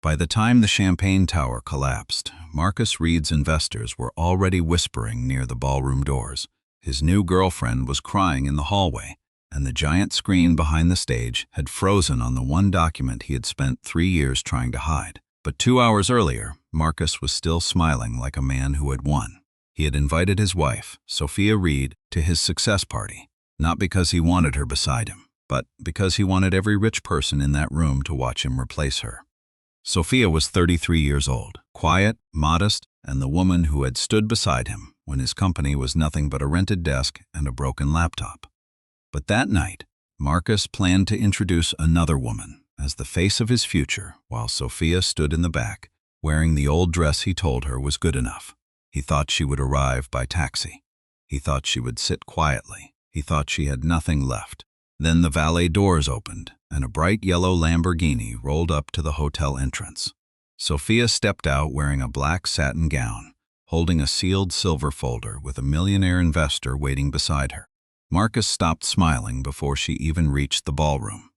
By the time the champagne tower collapsed, Marcus Reed's investors were already whispering near the ballroom doors. His new girlfriend was crying in the hallway, and the giant screen behind the stage had frozen on the one document he had spent 3 years trying to hide. But 2 hours earlier, Marcus was still smiling like a man who had won. He had invited his wife, Sophia Reed, to his success party, not because he wanted her beside him, but because he wanted every rich person in that room to watch him replace her. Sophia was 33 years old, quiet, modest, and the woman who had stood beside him when his company was nothing but a rented desk and a broken laptop. But that night, Marcus planned to introduce another woman as the face of his future, while Sophia stood in the back, wearing the old dress he told her was good enough. He thought she would arrive by taxi. He thought she would sit quietly. He thought she had nothing left. Then the valet doors opened, and a bright yellow Lamborghini rolled up to the hotel entrance. Sophia stepped out wearing a black satin gown, holding a sealed silver folder with a millionaire investor waiting beside her. Marcus stopped smiling before she even reached the ballroom.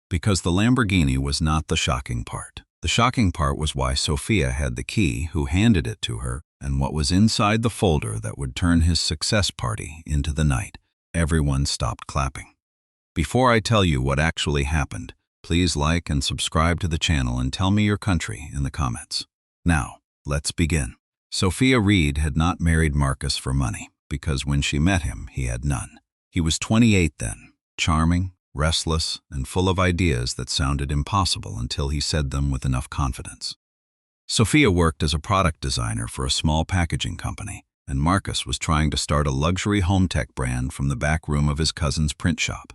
Because the Lamborghini was not the shocking part. The shocking part was why Sophia had the key, who handed it to her, and what was inside the folder that would turn his success party into the night. Everyone stopped clapping. Before I tell you what actually happened, please like and subscribe to the channel and tell me your country in the comments. Now, let's begin. Sophia Reed had not married Marcus for money, because when she met him, he had none. He was 28 then, charming, restless, and full of ideas that sounded impossible until he said them with enough confidence. Sophia worked as a product designer for a small packaging company, and Marcus was trying to start a luxury home tech brand from the back room of his cousin's print shop.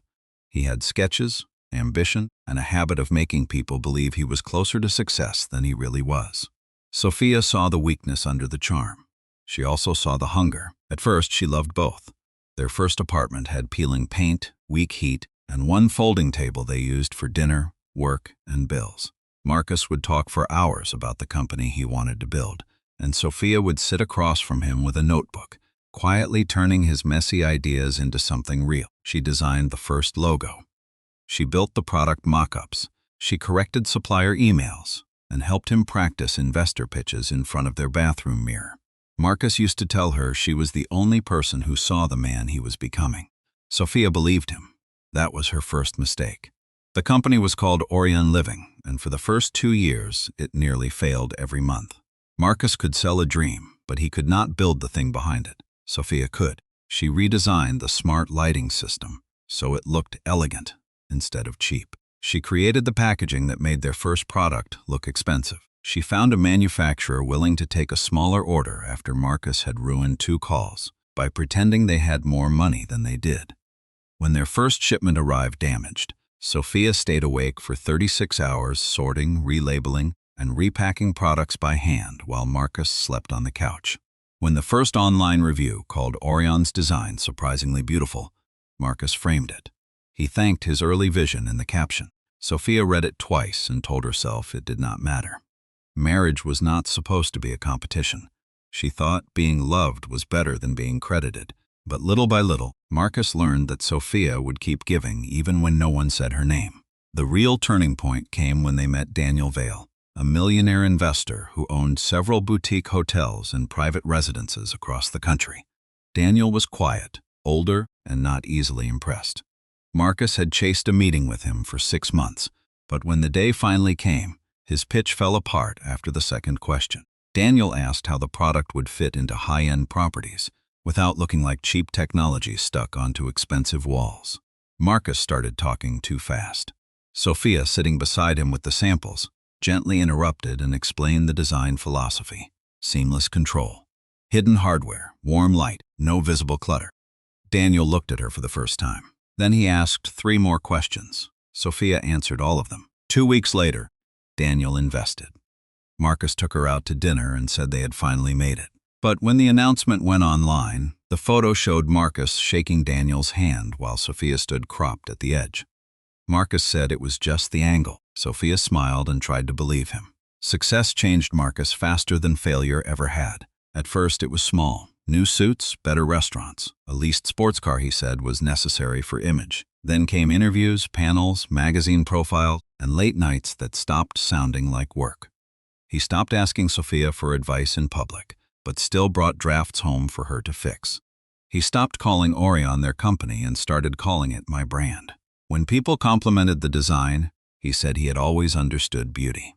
He had sketches, ambition, and a habit of making people believe he was closer to success than he really was. Sophia saw the weakness under the charm. She also saw the hunger. At first, she loved both. Their first apartment had peeling paint, weak heat, and one folding table they used for dinner, work, and bills. Marcus would talk for hours about the company he wanted to build, and Sophia would sit across from him with a notebook, quietly turning his messy ideas into something real. She designed the first logo. She built the product mock-ups. She corrected supplier emails and helped him practice investor pitches in front of their bathroom mirror. Marcus used to tell her she was the only person who saw the man he was becoming. Sophia believed him. That was her first mistake. The company was called Orion Living, and for the first 2 years, it nearly failed every month. Marcus could sell a dream, but he could not build the thing behind it. Sophia could. She redesigned the smart lighting system so it looked elegant instead of cheap. She created the packaging that made their first product look expensive. She found a manufacturer willing to take a smaller order after Marcus had ruined 2 calls by pretending they had more money than they did. When their first shipment arrived damaged, Sophia stayed awake for 36 hours sorting, relabeling, and repacking products by hand while Marcus slept on the couch. When the first online review called Orion's design surprisingly beautiful, Marcus framed it. He thanked his early vision in the caption. Sophia read it twice and told herself it did not matter. Marriage was not supposed to be a competition. She thought being loved was better than being credited. But little by little, Marcus learned that Sophia would keep giving even when no one said her name. The real turning point came when they met Daniel Vail, a millionaire investor who owned several boutique hotels and private residences across the country. Daniel was quiet, older, and not easily impressed. Marcus had chased a meeting with him for 6 months, but when the day finally came, his pitch fell apart after the second question. Daniel asked how the product would fit into high-end properties without looking like cheap technology stuck onto expensive walls. Marcus started talking too fast. Sophia, sitting beside him with the samples, gently interrupted and explained the design philosophy. Seamless control. Hidden hardware, warm light, no visible clutter. Daniel looked at her for the first time. Then he asked 3 more questions. Sophia answered all of them. 2 weeks later, Daniel invested. Marcus took her out to dinner and said they had finally made it. But when the announcement went online, the photo showed Marcus shaking Daniel's hand while Sophia stood cropped at the edge. Marcus said it was just the angle. Sophia smiled and tried to believe him. Success changed Marcus faster than failure ever had. At first it was small. New suits, better restaurants. A leased sports car, he said, was necessary for image. Then came interviews, panels, magazine profiles, and late nights that stopped sounding like work. He stopped asking Sophia for advice in public, but still brought drafts home for her to fix. He stopped calling Orion their company and started calling it my brand. When people complimented the design, he said he had always understood beauty.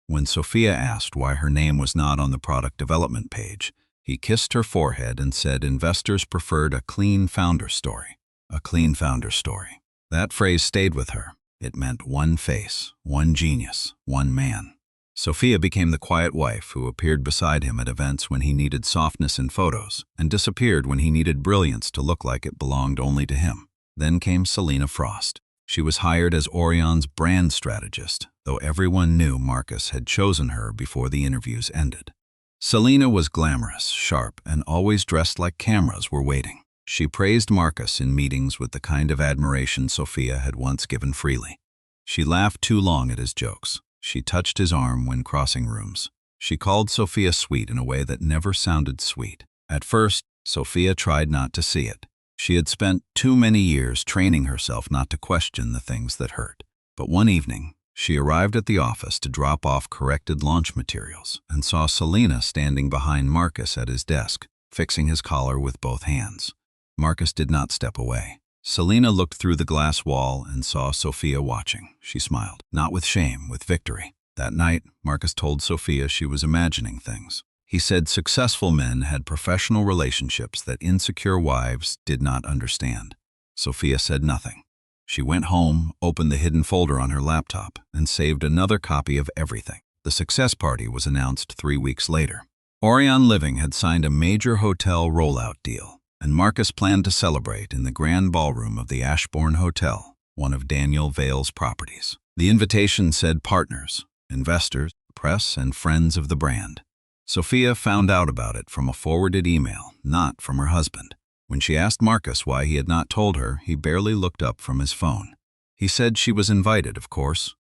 When Sophia asked why her name was not on the product development page, he kissed her forehead and said investors preferred a clean founder story. A clean founder story. That phrase stayed with her. It meant one face, one genius, one man. Sophia became the quiet wife who appeared beside him at events when he needed softness in photos and disappeared when he needed brilliance to look like it belonged only to him. Then came Selena Frost. She was hired as Orion's brand strategist, though everyone knew Marcus had chosen her before the interviews ended. Selena was glamorous, sharp, and always dressed like cameras were waiting. She praised Marcus in meetings with the kind of admiration Sophia had once given freely. She laughed too long at his jokes. She touched his arm when crossing rooms. She called Sophia sweet in a way that never sounded sweet. At first, Sophia tried not to see it. She had spent too many years training herself not to question the things that hurt. But one evening, she arrived at the office to drop off corrected launch materials and saw Selena standing behind Marcus at his desk, fixing his collar with both hands. Marcus did not step away. Selena looked through the glass wall and saw Sophia watching. She smiled, not with shame, with victory. That night, Marcus told Sophia she was imagining things. He said successful men had professional relationships that insecure wives did not understand. Sophia said nothing. She went home, opened the hidden folder on her laptop, and saved another copy of everything. The success party was announced 3 weeks later. Orion Living had signed a major hotel rollout deal, and Marcus planned to celebrate in the grand ballroom of the Ashbourne Hotel, one of Daniel Vail's properties. The invitation said partners, investors, press, and friends of the brand. Sophia found out about it from a forwarded email, not from her husband. When she asked Marcus why he had not told her, he barely looked up from his phone. He said she was invited, of course,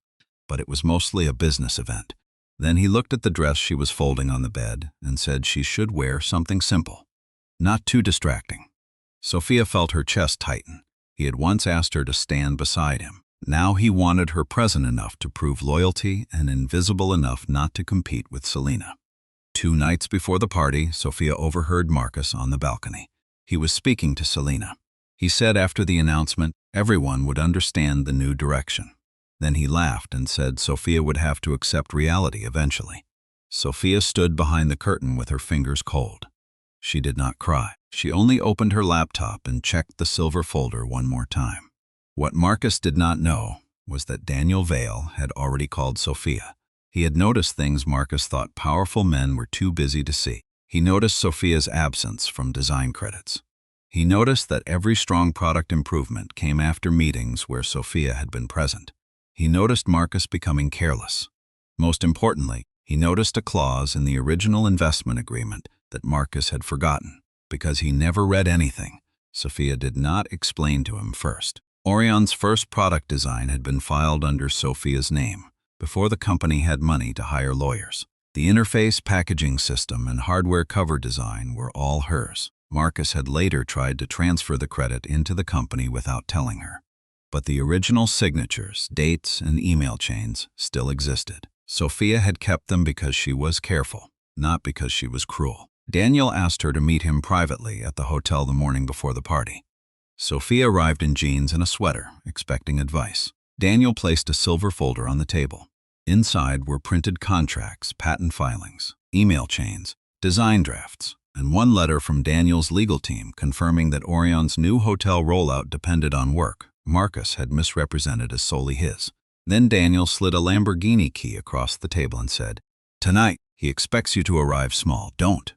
but it was mostly a business event. Then he looked at the dress she was folding on the bed and said she should wear something simple, not too distracting. Sophia felt her chest tighten. He had once asked her to stand beside him. Now he wanted her present enough to prove loyalty and invisible enough not to compete with Selena. 2 nights before the party, Sophia overheard Marcus on the balcony. He was speaking to Selena. He said after the announcement, everyone would understand the new direction. Then he laughed and said Sophia would have to accept reality eventually. Sophia stood behind the curtain with her fingers cold. She did not cry. She only opened her laptop and checked the silver folder one more time. What Marcus did not know was that Daniel Vail had already called Sophia. He had noticed things Marcus thought powerful men were too busy to see. He noticed Sophia's absence from design credits. He noticed that every strong product improvement came after meetings where Sophia had been present. He noticed Marcus becoming careless. Most importantly, he noticed a clause in the original investment agreement that Marcus had forgotten. Because he never read anything, Sophia did not explain to him first. Orion's first product design had been filed under Sophia's name before the company had money to hire lawyers. The interface, packaging system, and hardware cover design were all hers. Marcus had later tried to transfer the credit into the company without telling her. But the original signatures, dates, and email chains still existed. Sophia had kept them because she was careful, not because she was cruel. Daniel asked her to meet him privately at the hotel the morning before the party. Sophia arrived in jeans and a sweater, expecting advice. Daniel placed a silver folder on the table. Inside were printed contracts, patent filings, email chains, design drafts, and one letter from Daniel's legal team confirming that Orion's new hotel rollout depended on work Marcus had misrepresented as solely his. Then Daniel slid a Lamborghini key across the table and said, "Tonight, he expects you to arrive small. Don't."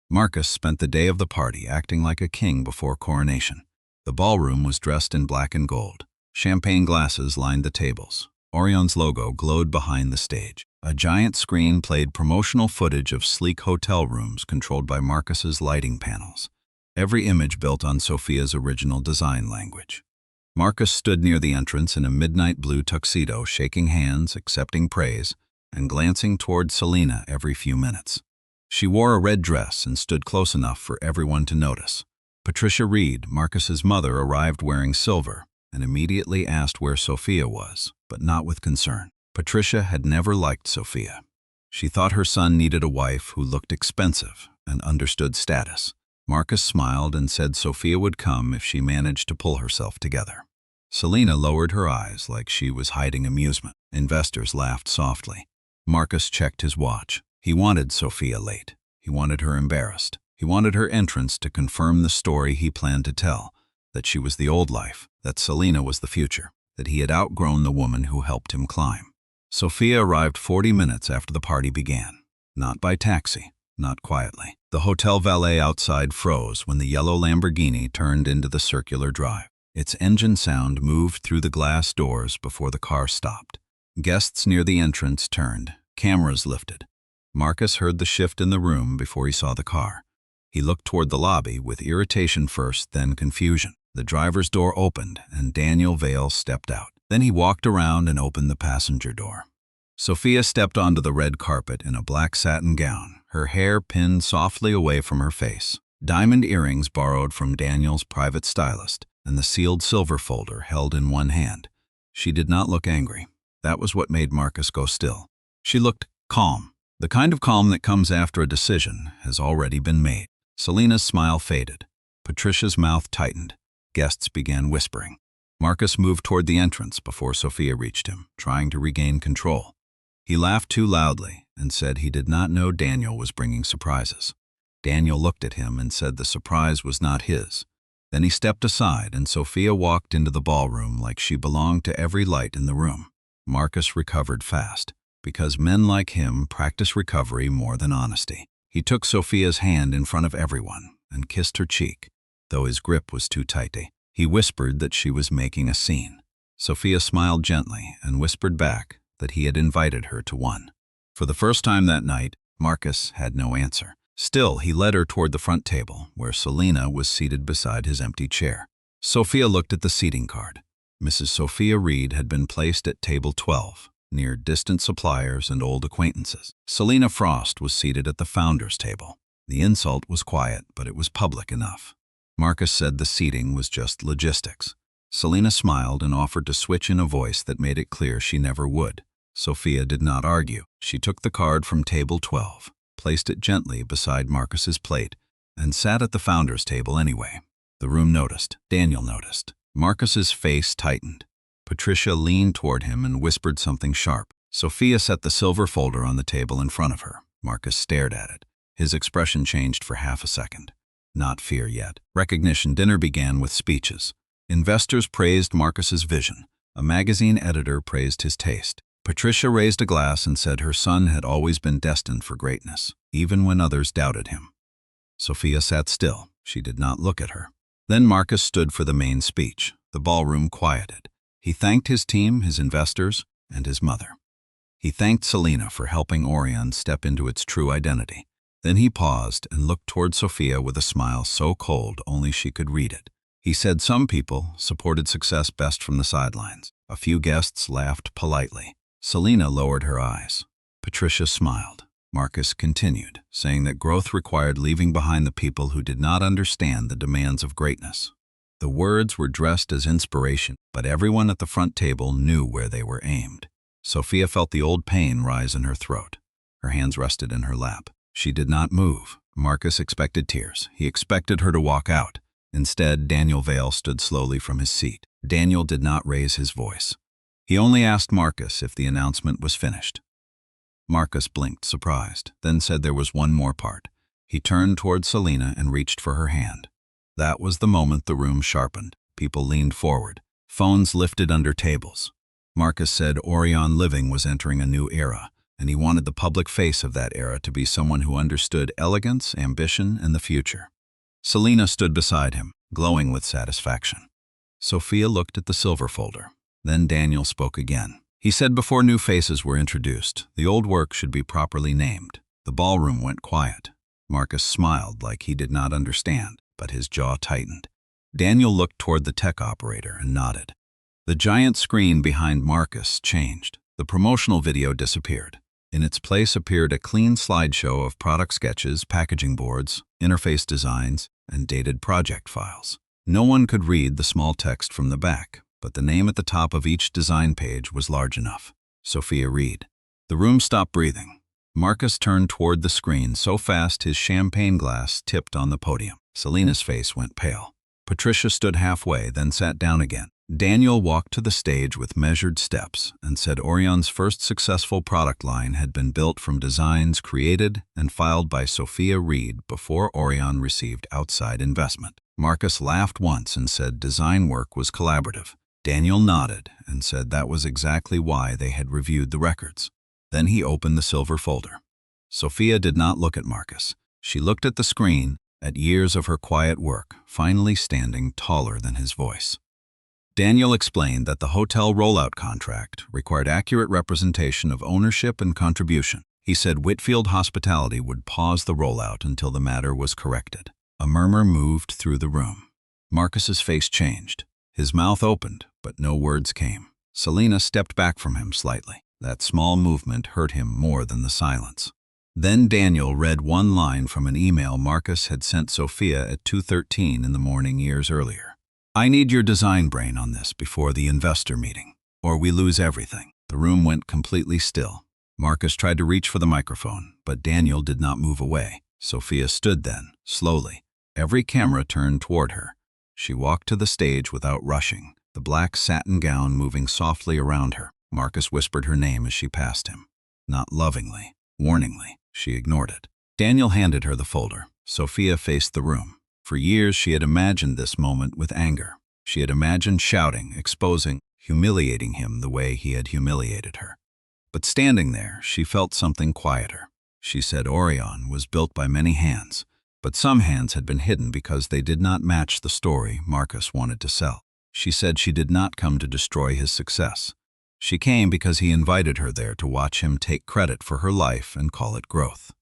Marcus spent the day of the party acting like a king before coronation. The ballroom was dressed in black and gold. Champagne glasses lined the tables. Orion's logo glowed behind the stage. A giant screen played promotional footage of sleek hotel rooms controlled by Marcus's lighting panels. Every image built on Sophia's original design language. Marcus stood near the entrance in a midnight blue tuxedo, shaking hands, accepting praise, and glancing toward Selena every few minutes. She wore a red dress and stood close enough for everyone to notice. Patricia Reed, Marcus's mother, arrived wearing silver and immediately asked where Sophia was, but not with concern. Patricia had never liked Sophia. She thought her son needed a wife who looked expensive and understood status. Marcus smiled and said Sophia would come if she managed to pull herself together. Selena lowered her eyes like she was hiding amusement. Investors laughed softly. Marcus checked his watch. He wanted Sophia late. He wanted her embarrassed. He wanted her entrance to confirm the story he planned to tell, that she was the old life, that Selena was the future, that he had outgrown the woman who helped him climb. Sophia arrived 40 minutes after the party began. Not by taxi, not quietly. The hotel valet outside froze when the yellow Lamborghini turned into the circular drive. Its engine sound moved through the glass doors before the car stopped. Guests near the entrance turned, cameras lifted. Marcus heard the shift in the room before he saw the car. He looked toward the lobby with irritation first, then confusion. The driver's door opened and Daniel Vale stepped out. Then he walked around and opened the passenger door. Sophia stepped onto the red carpet in a black satin gown, her hair pinned softly away from her face. Diamond earrings borrowed from Daniel's private stylist, and the sealed silver folder held in one hand. She did not look angry. That was what made Marcus go still. She looked calm. The kind of calm that comes after a decision has already been made. Selena's smile faded. Patricia's mouth tightened. Guests began whispering. Marcus moved toward the entrance before Sophia reached him, trying to regain control. He laughed too loudly and said he did not know Daniel was bringing surprises. Daniel looked at him and said the surprise was not his. Then he stepped aside and Sophia walked into the ballroom like she belonged to every light in the room. Marcus recovered fast, because men like him practice recovery more than honesty. He took Sophia's hand in front of everyone and kissed her cheek, though his grip was too tight. He whispered that she was making a scene. Sophia smiled gently and whispered back that he had invited her to one. For the first time that night, Marcus had no answer. Still, he led her toward the front table, where Selena was seated beside his empty chair. Sophia looked at the seating card. Mrs. Sophia Reed had been placed at table 12, near distant suppliers and old acquaintances. Selena Frost was seated at the founder's table. The insult was quiet, but it was public enough. Marcus said the seating was just logistics. Selena smiled and offered to switch in a voice that made it clear she never would. Sophia did not argue. She took the card from table 12, placed it gently beside Marcus's plate, and sat at the founder's table anyway. The room noticed. Daniel noticed. Marcus's face tightened. Patricia leaned toward him and whispered something sharp. Sophia set the silver folder on the table in front of her. Marcus stared at it. His expression changed for half a second. Not fear yet. Recognition dinner began with speeches. Investors praised Marcus's vision. A magazine editor praised his taste. Patricia raised a glass and said her son had always been destined for greatness, even when others doubted him. Sophia sat still. She did not look at her. Then Marcus stood for the main speech. The ballroom quieted. He thanked his team, his investors, and his mother. He thanked Selena for helping Orion step into its true identity. Then he paused and looked toward Sophia with a smile so cold only she could read it. He said some people supported success best from the sidelines. A few guests laughed politely. Selena lowered her eyes. Patricia smiled. Marcus continued, saying that growth required leaving behind the people who did not understand the demands of greatness. The words were dressed as inspiration, but everyone at the front table knew where they were aimed. Sophia felt the old pain rise in her throat. Her hands rested in her lap. She did not move. Marcus expected tears. He expected her to walk out. Instead, Daniel Vale stood slowly from his seat. Daniel did not raise his voice. He only asked Marcus if the announcement was finished. Marcus blinked, surprised, then said there was one more part. He turned toward Selena and reached for her hand. That was the moment the room sharpened. People leaned forward. Phones lifted under tables. Marcus said Orion Living was entering a new era, and he wanted the public face of that era to be someone who understood elegance, ambition, and the future. Selena stood beside him, glowing with satisfaction. Sophia looked at the silver folder. Then Daniel spoke again. He said before new faces were introduced, the old work should be properly named. The ballroom went quiet. Marcus smiled like he did not understand, but his jaw tightened. Daniel looked toward the tech operator and nodded. The giant screen behind Marcus changed. The promotional video disappeared. In its place appeared a clean slideshow of product sketches, packaging boards, interface designs, and dated project files. No one could read the small text from the back, but the name at the top of each design page was large enough. Sophia Reed. The room stopped breathing. Marcus turned toward the screen so fast his champagne glass tipped on the podium. Selena's face went pale. Patricia stood halfway, then sat down again. Daniel walked to the stage with measured steps and said Orion's first successful product line had been built from designs created and filed by Sophia Reed before Orion received outside investment. Marcus laughed once and said design work was collaborative. Daniel nodded and said that was exactly why they had reviewed the records. Then he opened the silver folder. Sophia did not look at Marcus. She looked at the screen, at years of her quiet work, finally standing taller than his voice. Daniel explained that the hotel rollout contract required accurate representation of ownership and contribution. He said Whitfield Hospitality would pause the rollout until the matter was corrected. A murmur moved through the room. Marcus's face changed. His mouth opened, but no words came. Selena stepped back from him slightly. That small movement hurt him more than the silence. Then Daniel read one line from an email Marcus had sent Sophia at 2:13 in the morning years earlier. I need your design brain on this before the investor meeting, or we lose everything. The room went completely still. Marcus tried to reach for the microphone, but Daniel did not move away. Sophia stood then, slowly. Every camera turned toward her. She walked to the stage without rushing, the black satin gown moving softly around her. Marcus whispered her name as she passed him. Not lovingly, warningly. She ignored it. Daniel handed her the folder. Sophia faced the room. For years she had imagined this moment with anger. She had imagined shouting, exposing, humiliating him the way he had humiliated her. But standing there, she felt something quieter. She said Orion was built by many hands, but some hands had been hidden because they did not match the story Marcus wanted to sell. She said she did not come to destroy his success. She came because he invited her there to watch him take credit for her life and call it growth.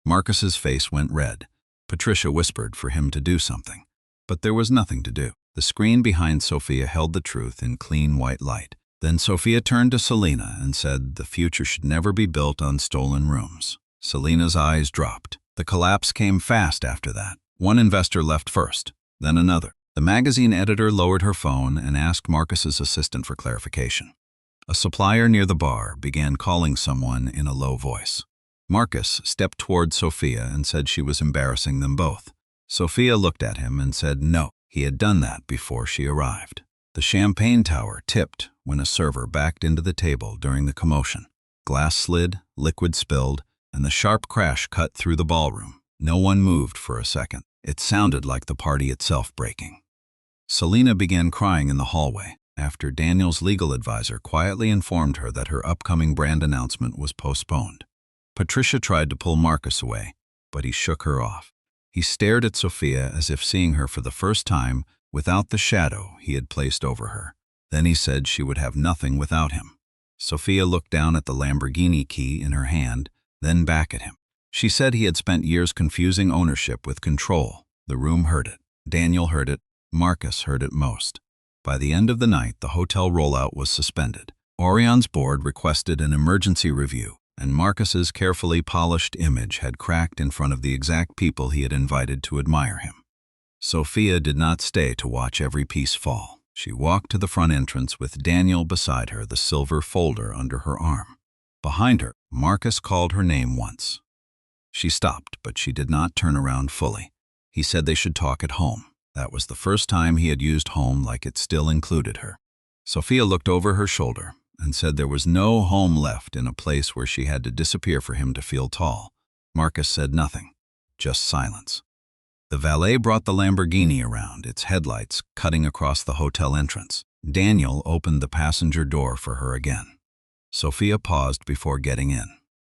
Marcus's face went red. Patricia whispered for him to do something, but there was nothing to do. The screen behind Sophia held the truth in clean white light. Then Sophia turned to Selena and said the future should never be built on stolen rooms. Selena's eyes dropped. The collapse came fast after that. One investor left first, then another. The magazine editor lowered her phone and asked Marcus's assistant for clarification. A supplier near the bar began calling someone in a low voice. Marcus stepped toward Sophia and said she was embarrassing them both. Sophia looked at him and said no, he had done that before she arrived. The champagne tower tipped when a server backed into the table during the commotion. Glass slid, liquid spilled, and the sharp crash cut through the ballroom. No one moved for a second. It sounded like the party itself breaking. Selena began crying in the hallway after Daniel's legal advisor quietly informed her that her upcoming brand announcement was postponed. Patricia tried to pull Marcus away, but he shook her off. He stared at Sophia as if seeing her for the first time without the shadow he had placed over her. Then he said she would have nothing without him. Sophia looked down at the Lamborghini key in her hand, then back at him. She said he had spent years confusing ownership with control. The room heard it. Daniel heard it. Marcus heard it most. By the end of the night, the hotel rollout was suspended. Orion's board requested an emergency review, and Marcus's carefully polished image had cracked in front of the exact people he had invited to admire him. Sophia did not stay to watch every piece fall. She walked to the front entrance with Daniel beside her, the silver folder under her arm. Behind her, Marcus called her name once. She stopped, but she did not turn around fully. He said they should talk at home. That was the first time he had used home like it still included her. Sophia looked over her shoulder and said there was no home left in a place where she had to disappear for him to feel tall. Marcus said nothing, just silence. The valet brought the Lamborghini around, its headlights cutting across the hotel entrance. Daniel opened the passenger door for her again. Sophia paused before getting in.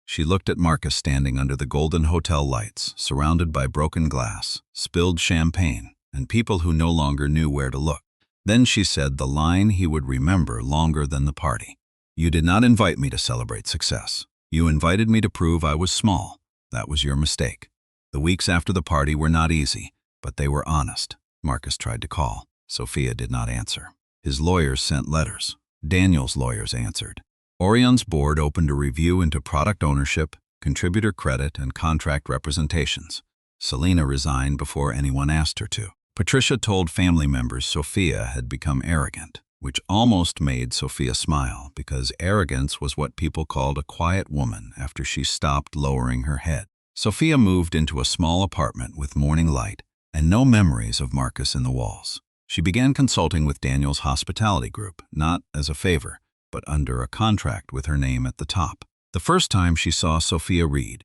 She looked at Marcus standing under the golden hotel lights, surrounded by broken glass, spilled champagne, and people who no longer knew where to look. Then she said the line he would remember longer than the party. You did not invite me to celebrate success. You invited me to prove I was small. That was your mistake. The weeks after the party were not easy, but they were honest. Marcus tried to call. Sophia did not answer. His lawyers sent letters. Daniel's lawyers answered. Orion's board opened a review into product ownership, contributor credit, and contract representations. Selena resigned before anyone asked her to. Patricia told family members Sophia had become arrogant. which almost made Sophia smile because arrogance was what people called a quiet woman after she stopped lowering her head. Sophia moved into a small apartment with morning light and no memories of Marcus in the walls. She began consulting with Daniel's hospitality group, not as a favor, but under a contract with her name at the top. The first time she saw Sophia Reed,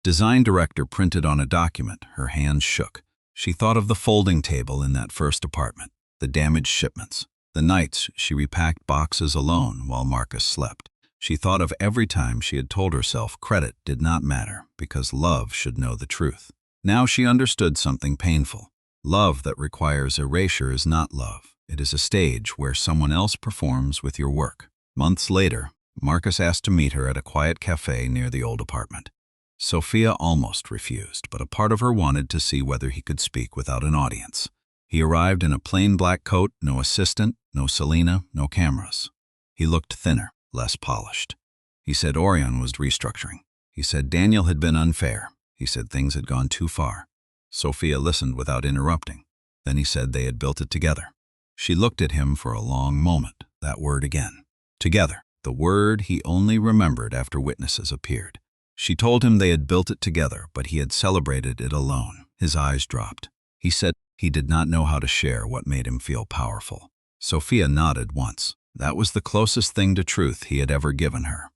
design director, printed on a document, her hands shook. She thought of the folding table in that first apartment, the damaged shipments, the nights she repacked boxes alone while Marcus slept. She thought of every time she had told herself credit did not matter because love should know the truth. Now she understood something painful. Love that requires erasure is not love. It is a stage where someone else performs with your work. Months later, Marcus asked to meet her at a quiet cafe near the old apartment. Sophia almost refused, but a part of her wanted to see whether he could speak without an audience. He arrived in a plain black coat, no assistant, no Selena, no cameras. He looked thinner, less polished. He said Orion was restructuring. He said Daniel had been unfair. He said things had gone too far. Sophia listened without interrupting. Then he said they had built it together. She looked at him for a long moment, that word again. Together, the word he only remembered after witnesses appeared. She told him they had built it together, but he had celebrated it alone. His eyes dropped. He said he did not know how to share what made him feel powerful. Sophia nodded once. That was the closest thing to truth he had ever given her.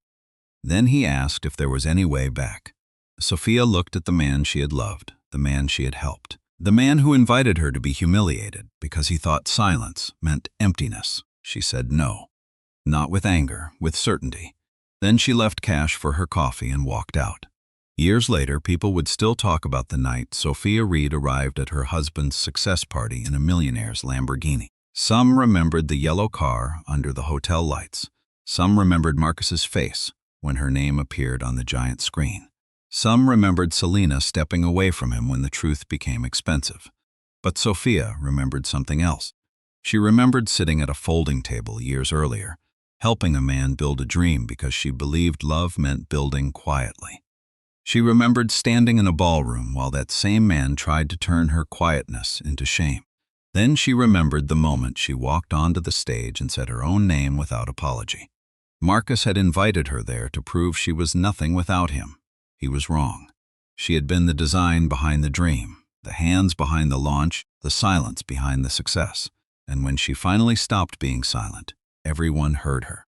Then he asked if there was any way back. Sophia looked at the man she had loved, the man she had helped, the man who invited her to be humiliated because he thought silence meant emptiness. She said no. Not with anger, with certainty. Then she left cash for her coffee and walked out. Years later, people would still talk about the night Sophia Reed arrived at her husband's success party in a Millionaire's Lamborghini. Some remembered the yellow car under the hotel lights. Some remembered Marcus's face when her name appeared on the giant screen. Some remembered Selena stepping away from him when the truth became expensive. But Sophia remembered something else. She remembered sitting at a folding table years earlier, helping a man build a dream because she believed love meant building quietly. She remembered standing in a ballroom while that same man tried to turn her quietness into shame. Then she remembered the moment she walked onto the stage and said her own name without apology. Marcus had invited her there to prove she was nothing without him. He was wrong. She had been the design behind the dream, the hands behind the launch, the silence behind the success. And when she finally stopped being silent, everyone heard her.